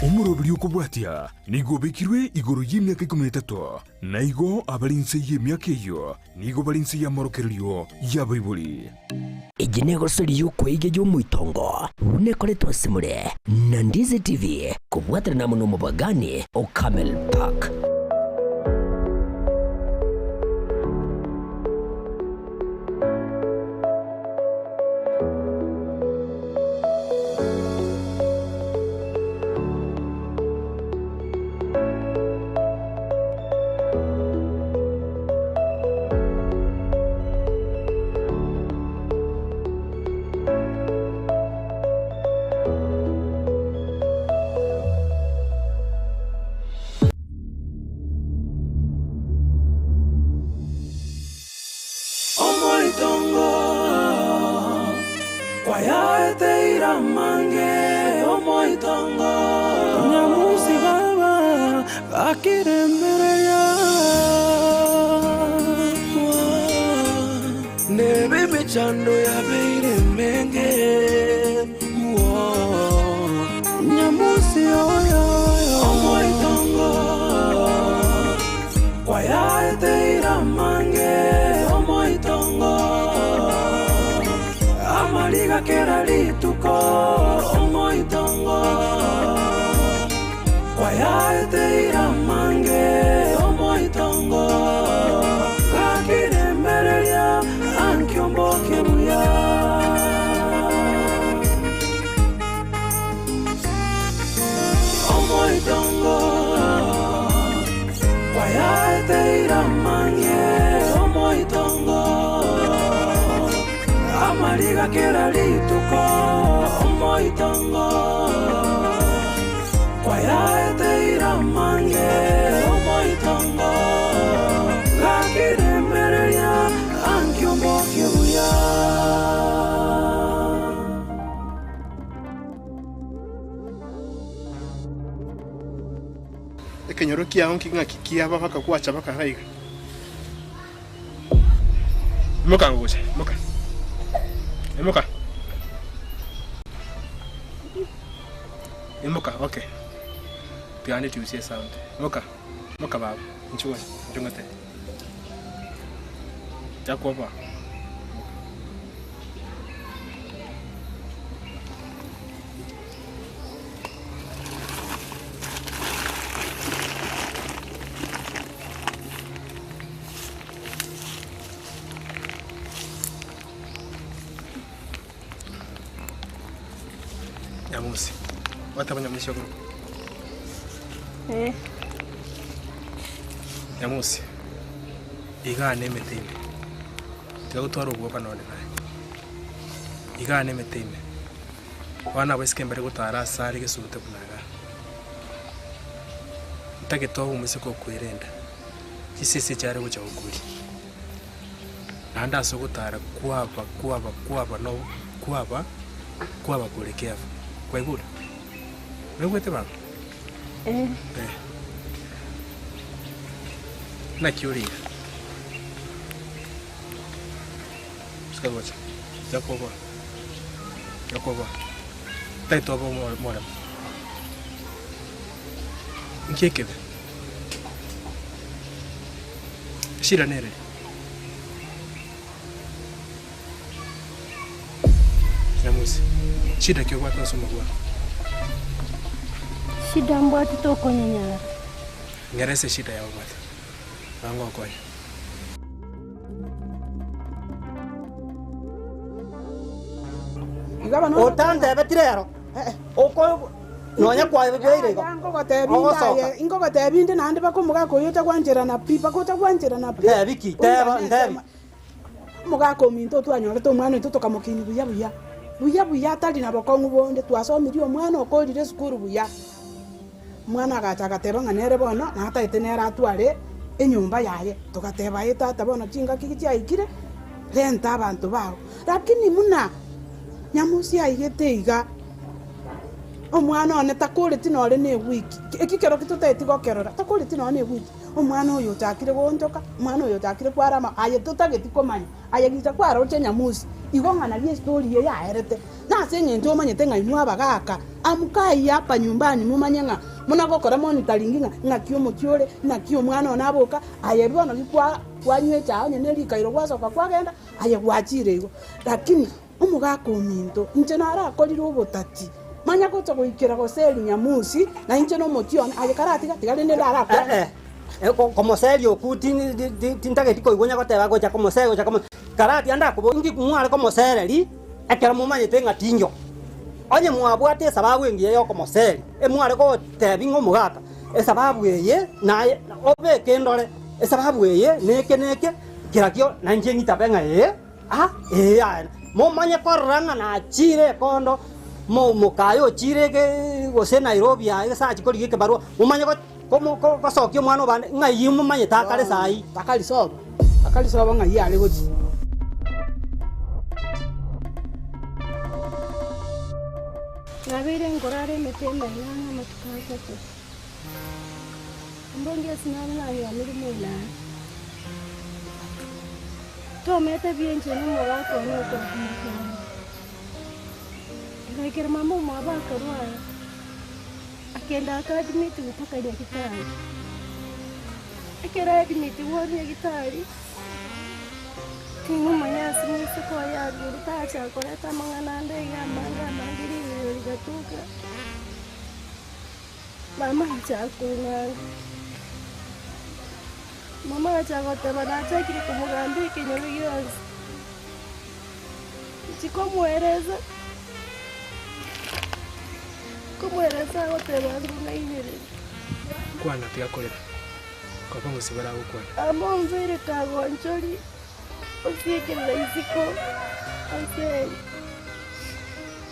Umurobiri ukubwatia nigo bekirwe igoro y'imyaka 13 naigo abarinse y'imyaka iyo nigo barinse y'amorokerio y'abayibuli iginego sori yuko ige yo muitongo unekore twasimure na Ndizi TV kubwatira na muno mubagani o Camel Park. Chando ya beire menge nyamusi oyo omoitongo kwaya eteira mange omoitongo amaliga kera lituko omoitongo kwaya eteira mange omoitongo kakire mbereria Mboke buya omoitongo kwaya eteira mange omoitongo amaliga kera lituko omoitongo kwaya eteira mange omoitongo lakire mbereria Mboke buya ekenyorokia onki ngakikia baka kuacha baka raiga moka ngose moka okay piano to see sound moka baba njungate Jakoba Nyamusi watabanya mwisho Nyamusi igane metime Gutwara ubwoba none naye igane metime wana bwesike mbere gutara sari gesubute kunaga ntagetoho umise ko kwirenda kisese cyare buca uguri nanda so gutara kuaba no kuaba kurekea kwa igura wegwete baba na kiuria Skagocha. Jakoba. Taito abo mora. Nkekebe. Shira nere. Nyamusi. Shida kyo kwa soma kwa. Shida mbwati toko nyanya. Ngerese shida ya mbwati. Bango kwa. Otante betirero oko nonya kwa beire go ingo batebinde nande bakomuga koyota kwanjera na pipa kota kwanjera na pipa biki teba ndabi muga kominto twanyore to mwana to tokamukini buya tali na bokongu bonde twasomirio mwana okorire skuru buya mwana agateba nganere bono na hata itenera atware enyumba yaye tukateba itata bono chinga kikichaikire renta abantu bao lakini muna Nyamusi aigete omwana one takuriti nore ne wiki ekikero kituteti gokerora takuriti nore ne wiki omwana uyu takire gonjoka omwana uyu takire kwarama aye tutageti komanya aye gita kwaro che Nyamusi igongana bie story ye yaerete na nase ng'ento omanyete ng'ainwa abagaka amukai hapa nyumbani mumanye ng'a munagokora monitoring ng'aki omotiore ng'aki omwana ona aboka aye bono kwanywecha onye nerikairo gwasoka kwagenda aye gwachire igo lakini omogaka ominto inche narakorire obotati manya gocha goikera goseri nyamusi na inche nomotione aye karatiga tigari nende arakora komoseri okuti tintageti koigonya goteba gocha komoseri gocha komo karati anda kubongi kumware komosereri ekera mumanyete ng'atinyo onye mwabwate sababu engiye yo komoseri emware gotebi ng'omogaka esababu eye naye obeke ndore esababu eye neke kirakio na nje ngitabenga eye momanye koranga na chire kondo mokayo chire ke gose Nairobi aye sachi kori ke barua momanye ko kasokyo mwana bande ngai mumanye takale sai takali soba ngai ale gochi Nabire ngorare metema yana matukaka. Mbongia sinana ya mirumula. To meta bien chene moga ko no to. Ngai mama mwaba karwa. Akenda academy tutaka ya gitari. Akera academy tuwoni ya gitari. Tingu manyasi mwisi kwa ya guritacha koreta manganande ya mangiri gatuka. Mama chakuna. Mama chakote banacha kiri kumugambi kinyobi yose. Chiko muereza. Kumuereza wote bandu ngaibere. Kwana tuyakorera. Kwa pango sibara ukwana. Amonzere kagonchori. Usiekele isiko. Ase.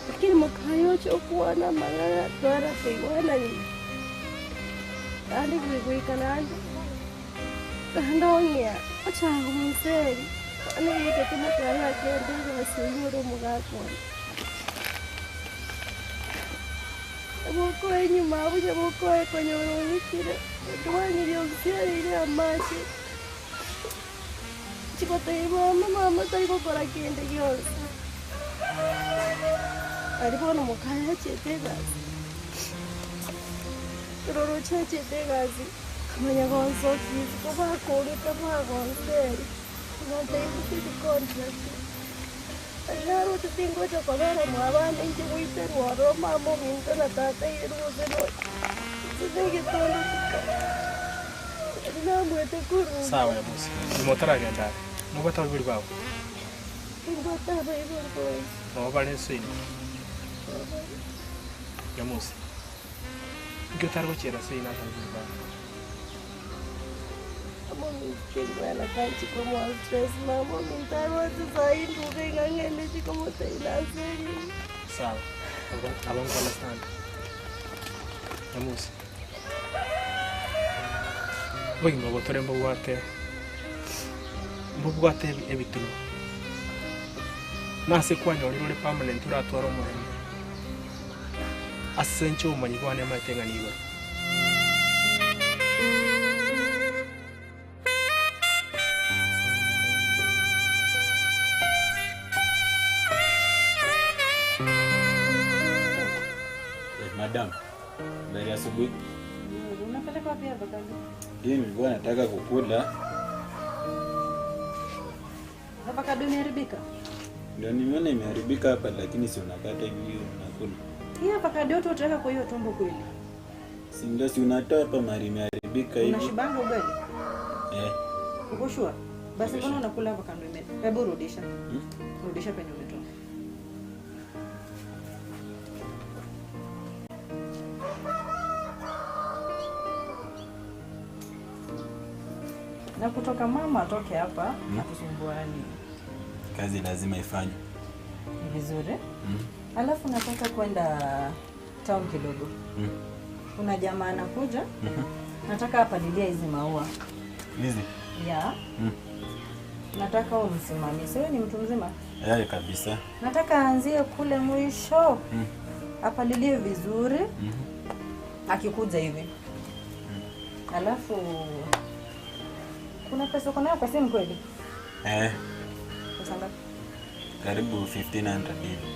Lakini mkayo chokuana magana twara kuiwana ni. Andi kuikanandi. Ndongea achangu mseri. Ani yeke tumukaya kende wasiyuro mugako. Boko enyuma abuje boko ekonyoro nikire. Twani lyomseri ile amashi. Chikote mama taiko kora kende yose. Alipona mukaya chetegazi. Roro chetegazi. Manya gonzo kizi ko bakore taba gonzeri. No tengo que contract. Alaro te tengo que pagar mwabana nje kuiterwa Roma mo minta na tata yeruze no. Sitenge tolo. Ina mwete kuru. Sawa ya bosi. Nimotara ganda. Mubata buri bawo. Ngota bayo boy. No vale swing. Ya bosi. Ndio targo chera swing na buri bawo. Kengwana kanchi como stress mama mintaro tsayi nduke ngangele chikomo tailaseri Sawa. Abang understand. Namus. Bogi mbo tore mbo wate ebitulo. Nase kwanya oli permanent uratwara umurimo. Asencho umanyi kwane amatenga nigo. Madam, habari asubuhi. Unapeleka wapi hapa kazi? Nilikuwa nataka kukula. Avocado imeharibika? Ndio nimeona imeharibika hapa lakini si unakata hivi unakula. Hii avocado yote utaweka kwa hiyo tumbo kweli? Si ndio si unatoa hapa mari imeharibika hivi. Unashibanga ugali? Uko sure? Basi mbona unakula avocado imeharibika? Hebu rudisha. Rudisha penye umetoa. Na kutoka mama atoke hapa na kusumbuani. Kazi lazima ifanywe. Vizuri? Alafu nataka kwenda town kidogo. Kuna jamaa anakuja. Nataka apalilia hizi maua. Hizi? Ya. Nataka umsimamie. Wewe ni mtu mzima? Yeye kabisa. Nataka aanzie kule mwisho. Apalilie vizuri. Akikuja hivi. Alafu kuna pesa uko nayo kwa simu kweli? Pesa ngapi? Karibu 1500 hivi.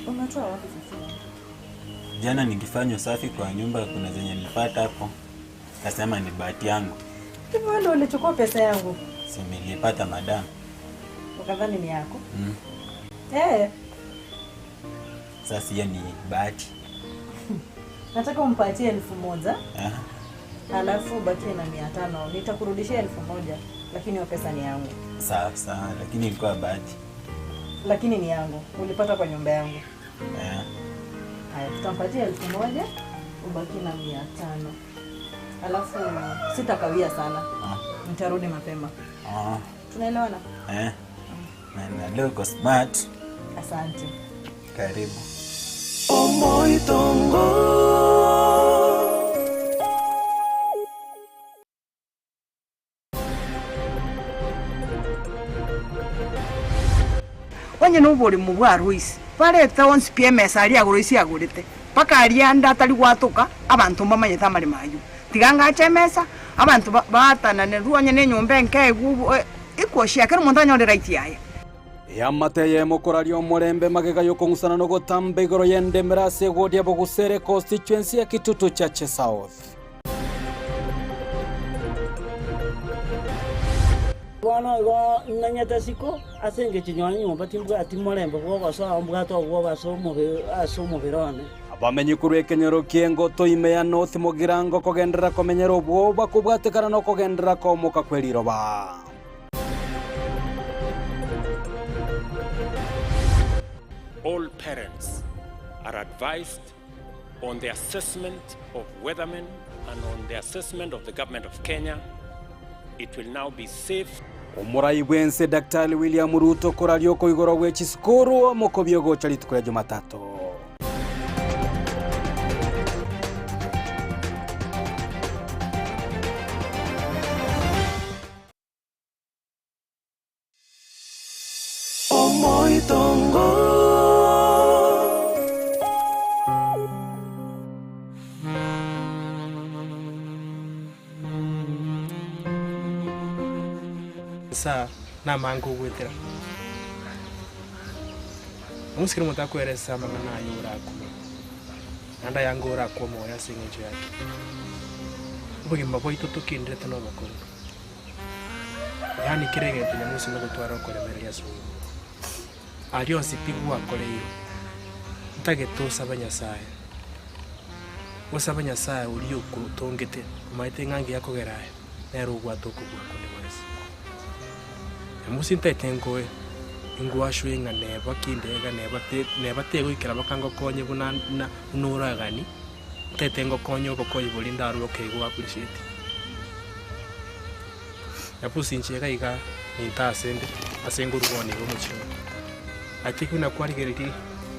Unatoa wapi sasa? Jana nikifanya usafi kwa nyumba kuna zenye nilipata hapo. Nasema ni bahati yangu. Hivyo ndio ulichukua pesa yangu? Si nilipata madam. Ukadhani ni yako? Sasa hiyo ni bahati. Nataka umpatie 1,000. Alafu bakie na 500. Nitakurudishia 1,000, lakini hiyo pesa ni yangu. Sawa, lakini ilikuwa bahati. Lakini ni yangu. Ulipata kwa nyumba yangu. Haya, tutampatia 1,000, ubaki na 500. Alafu sitakawia sana. Nitarudi mapema. Tunaelewana? Na leo uko smart. Asante. Karibu. Omoitongo. Onye nuburi mubwa Ruisi. Pare tawons PMS ali agurisi agurite. Paka alianda atali gwatuka abantu bamanye tamali mayu. Tiganga achemesa abantu batana ne ruanye ne nyumba nke gubu ikoshia kero mundanyo le right yaye. Yamateye mukorario murembe magega yokongusana no gotamba igoro yende merase godia bogusere constituency ya Kitutu Chache South. Wana nanyata siko asenge chinywana nyumba timbu atimorembe bwobaso ambwato bwobaso mu birone. Abamenyi kurekenyero kiengo toimeya North Mugirango kogendera komenyero bwo bakubwatekana no kogendera komoka kweliroba. All parents are advised on the assessment of weathermen and on the assessment of the government of Kenya. It will now be safe. Umurai bwense Daktari William Ruto korario ko igoro gwechisikuru mukobyo gocha litukura Jumatatu. Omoitongo. Sa na mangu gwetera musikiri mutakueresa mangana yuraku anda yangora kwa moya singeje yake ubugi maboito tukindete no bakuru yani kirege tunya musi no gutwara koremerya yesu ariyo sipigwa koreyo ntageto sabanya sae wasabanya sae uriyo kurutongete maite ngangi yakogeraye nero gwatuko gwakone musi ntetengoe ingwashu inga neba kindega neba tego ikira bakango konye buna nuragani tetengo konyo bokoyi bolinda ru okegwa appreciate yapusi nchega iga nintasende asengo rubone go muchiro ati kuna kwari geriti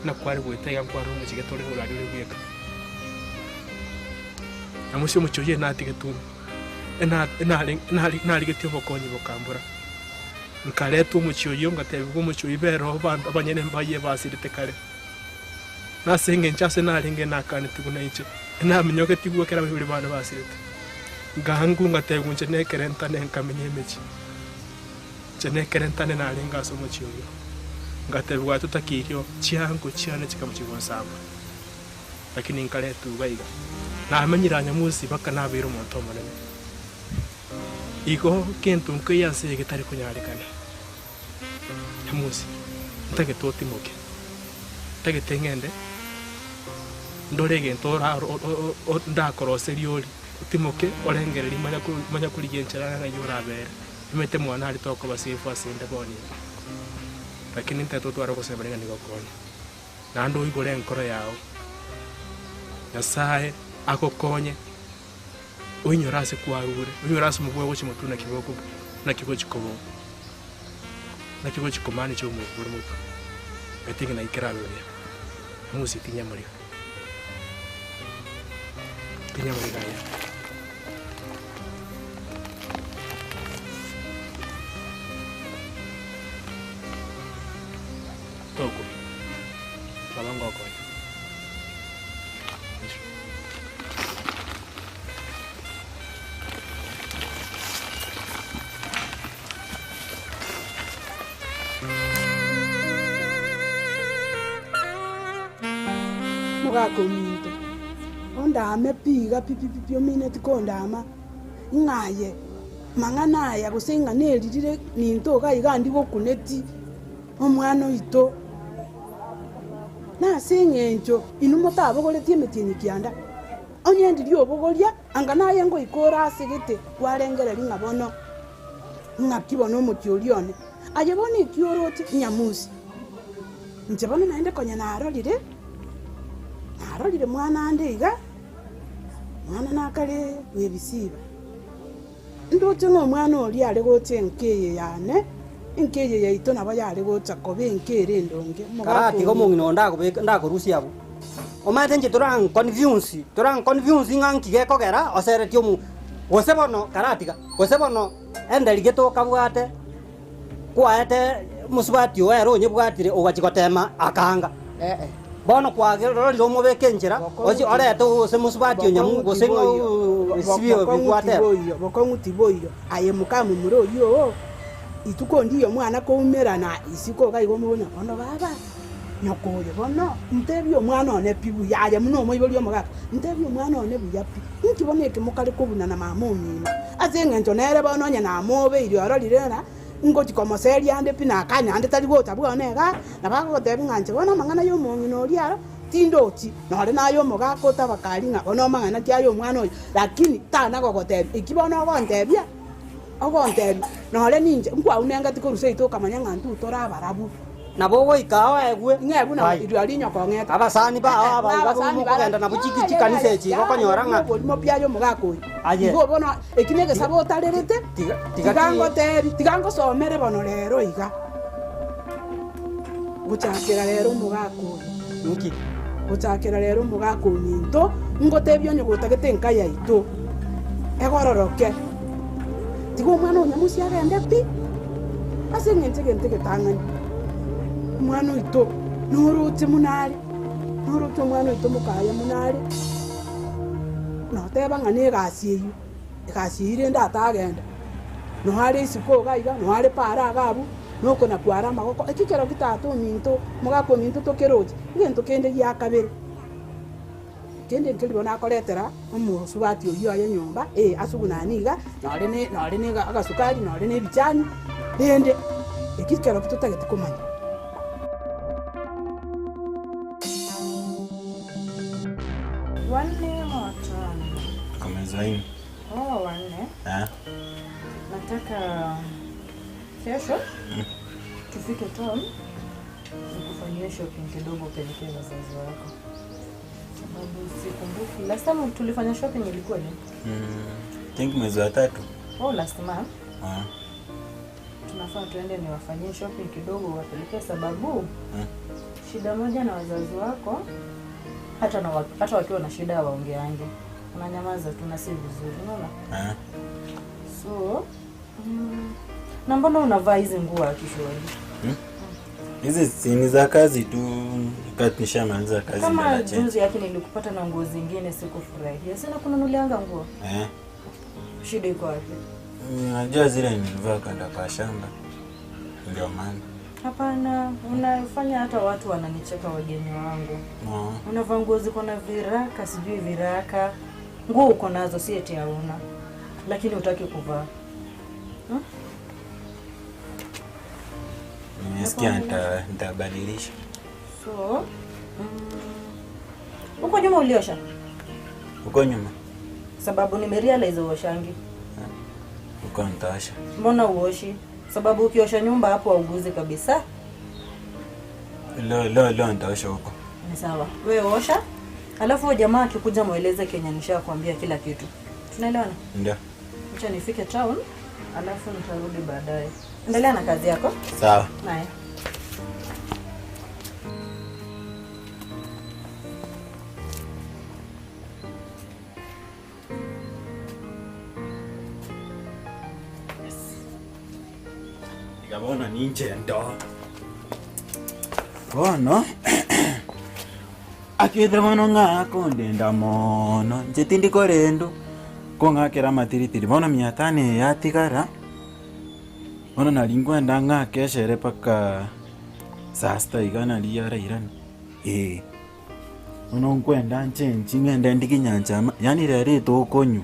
na kwari gwetega kwari muchige tore urari rubeka amusi muchoye natigetu ena getyo bokonyi bokambura nkaletu muchiyo ngatebugo muchiyo ibero bantu abanyene mbaye basirite kare nasenge nchase nalinge nakane tuguna inche namenyoke tiguo kera bibiri bana basirite ngangu ngatebugo nche nekerentane nkamenye mechi chene kerentane nalinga so muchiyo ngatebugo tutakirio chiangu chiane chikamuchigo samba lakini nkaletu baiga namenyiranya musi baka nabiro monto manene iko kentu nkiyase gitari kunyarekana musi ntage totimoke tage tengende ndorege ntora ndakoroseriori timoke orengereri manya kurigenchera na yurabere imete mwana ali toko basifu asinde boni lakini ntato twara kosebrega nigokoni nando igore nkoro yao Nyasaye akokonye uinyorase kwarure uinyorase mubwe gochi mutuna kiboko na kigochi kobo na kigochi komani cyo mubwe mutu gatinga na ikirabe musi tinya muri gaya toko babango ko mugako minto ondame piga pipi minute kondama ngaye mangana ya gusenga neririre minto ga igandi gokuneti omwana ito na singenjo inumota abogoretie metinyi kianda onyendirio obogoria angana yengo ikora asigete kwarengera ringa bono ngakibono omokiorione ayebona ikioroti nyamusi njebono naende konya narorire mwana andeiga mwana nakare webisiba ndoche ng'omwana ori are gocha enkeye yane enkeye yaito nabo yare gocha kobe enkere endonge karati gomong'ino ndakorusia abo omate nche torang convince ng'anki gekogera oseretie omu gose bono karatiga gose bono enderige tokabwate kwaete musubati oero onyebwatire ogachigotema akanga bono kwagirorire omobeke enchera ochi orete gose musubati onyamu gose sibio bigwate bokong'uti boyo aye mukamu muroyo itukondiyo mwana koumerana isiko gaigo mubona bono baba nyokoyo bono ntebio mwana one pibu yaye muno omoiborio omogaka ntebio mwana one buyapi nkiboneke mukare kubunana mamumino azeng'encho nere bono onye namobeire ororirera ngochikomoseri ande pina akanya ande tari gota bwonega nabagotebi ng'anche bono amang'ana y'omong'ina oriaro tindoti nore nayo omogaka otabakari ng'a bono amang'ana kiayo omwana oyo lakini tana gogotebi ekibono ogontebia nore ninche nkwaunengati koruse ito okamanya ng'antu torabarabu nabo goika egwe ng'ebu na irio rinyo kong'eta abasani bao abagenda nabo chiki kanisa echi gokonyora ng'a bolimo piayo omogaka oyo igo bono ekinege sabo otarerete tigangosomere bono rero iga gochakera rero omogaka oyo nki gochakera rero omogaka ominto ngotebia onye gotagete enka yaito egororoke tiga omwana onyamusi agende pi ase eng'enche egente getang'ani omwana oito noroche munare noroche omwana oito mokaya munare noteba ng'a negasi eywo egasi eywo rende atagenda noare isiko gaiga noare para agabu nokona kwara amagoko ekikero gitata ominto mogaka ominto tokeroche egento kende giakabere kende nkeri bona akoretera omosubati oyo aye nyomba asugunaniga nore ne agasukari nore ne bichani rende ekikero kitotagete komanya Wanne ama watano? Kamezwaini. Wanne. Nataka kesho tufike town nikufanyie shopping kidogo pelekea wazazi wako. Sababu sikumbuki last time tulifanya shopping ilikuwa ni? Think mwezi wa 3. Last month. Tunafaa tuende niwafanyie shopping kidogo wapelekee sababu shida moja na wazazi wako hata wakiwa na shida waongeange. Unanyamaza tunasi vizuri, unaona? So, na mbona unavaa hizi nguo akishwali? Hizi si za kazi tu, wakati nishamaliza kazi ndio kama nachange. juzi yake nilikupata na nguo zingine sikufurahia. Sina kununulianga nguo. Shida iko wapi? Najua zile nilivaa kwenda kwa shamba. Ndio maana. Hapana, unafanya hata watu wananicheka wageni wangu. Unavaa nguo ziko na viraka, sijui viraka. Nguo uko nazo si eti hauna. Lakini hutaki kuvaa. Nimesikia nitabadilisha. So, uko nyuma uliosha? Uko nyuma? Sababu nimerealize uoshangi. Uko nitaosha. Mbona uoshi? Sababu ukiosha nyumba hapo hauguzi kabisa. Leo nitaosha huko. Ni sawa. Wewe osha. Alafu jamaa akikuja mueleze Kenya nishakwambia kila kitu. Tunaelewana? Ndio. Acha nifike town, alafu nitarudi baadaye. Endelea na kazi yako. Sawa. Nae. Ikabona ninje ndo. Bono. Akiethe bono ngako ndenda mono. Njetindi korendo. Kongakera matiritiri. Bono miatane yatigara. Bono nalingwenda ngakeshere paka saa 6 igana liyara irani. Unonkwenda nchenji ngende ndikinyanja yani rerito ukonyu.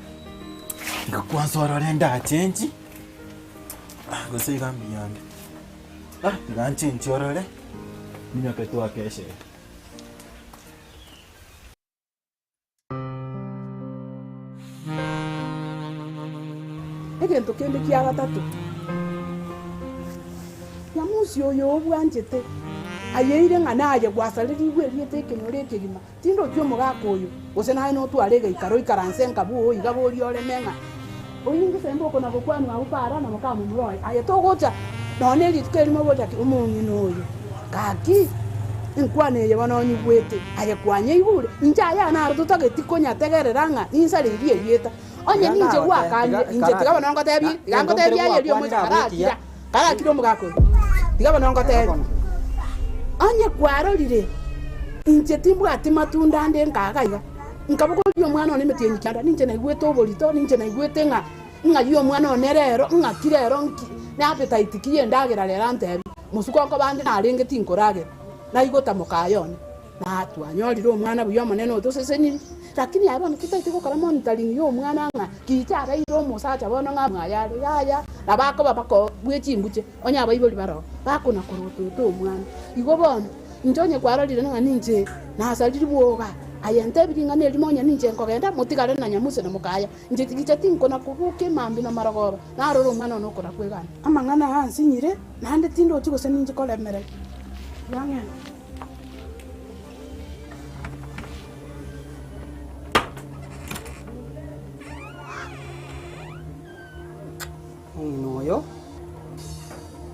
Ikakwansorore ndachenji. Gusika miyande. Nganchenji orore. Minyoke tu akeshe. Egento kende kia gatatu. Nyamusi oyo obwanjete. Ayeire ngana aje gwasariri igweriete kenyore kigima. Tindo kyo mugako oyo. Ose nae no twarega ikaro ikaranse nkabu oyi gabori ore menga. Oyingi sembo kona gokwanu awupara na mukamu mroy. Aye togocha. None litkeri moboja ki umunyi noyo. Kaki nkwane ye banonyi gwete. Aye kwanye igure. Nja ya na tutageti konya tegereranga. Insari rie yeta. Onye ninje gwakanye inje tigaba nongo tebi. Gango tebi aye rio moja karakia. Kara kiro mugako. Tigaba nongo tebi. Onye kwarorire inje timbwa timatunda nde nkagaiga. Nkabugo yo mwana one metiye nyikanda ninje na igwete oborito ninje na igwete nga yo mwana onerero nga kirero nki na appetite kiye ndagera rera ntebi. Musuko ko bandi na renge tinkorage. Na igota mukayone. Na twanyorire omwana buyo monene otoseseniri. Lakini abana kitaite gukora monitoring yo mwana nga kichara iro musacha bono nga mwayare yaya nabako babako bwechimbuche onya bayiboli baro bako na koroto to mwana igo bono njonye kwarorire nga ninje na saliri bwoga ayente biringa ne limonya ninje nkogenda mutigare na nyamuse na mukaya nje tigicha tinko na kubuke mambi na maragoba na roro mwana no kora kwegana amangana hansi nyire nande tindo chigose ninje kolemere yange noyo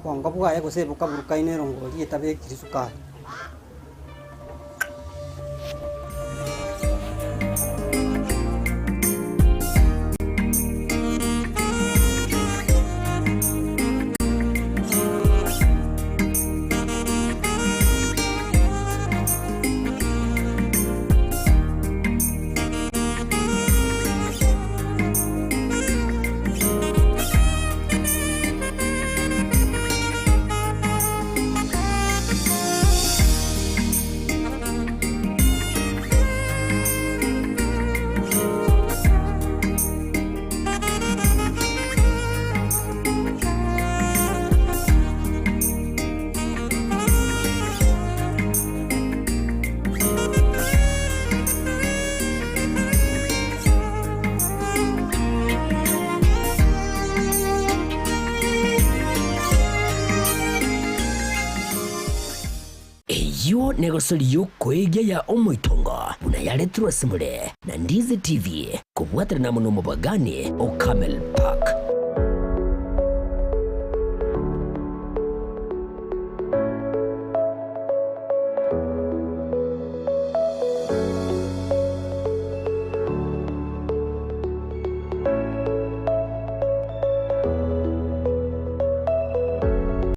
wanga bwaye gusebuka burukaine rongori etabe kirisuka yo negosori yo kwegya ya omoitongo unayaretrwa simule na Ndizi TV kubwatira na muno mubagani o Camel Park.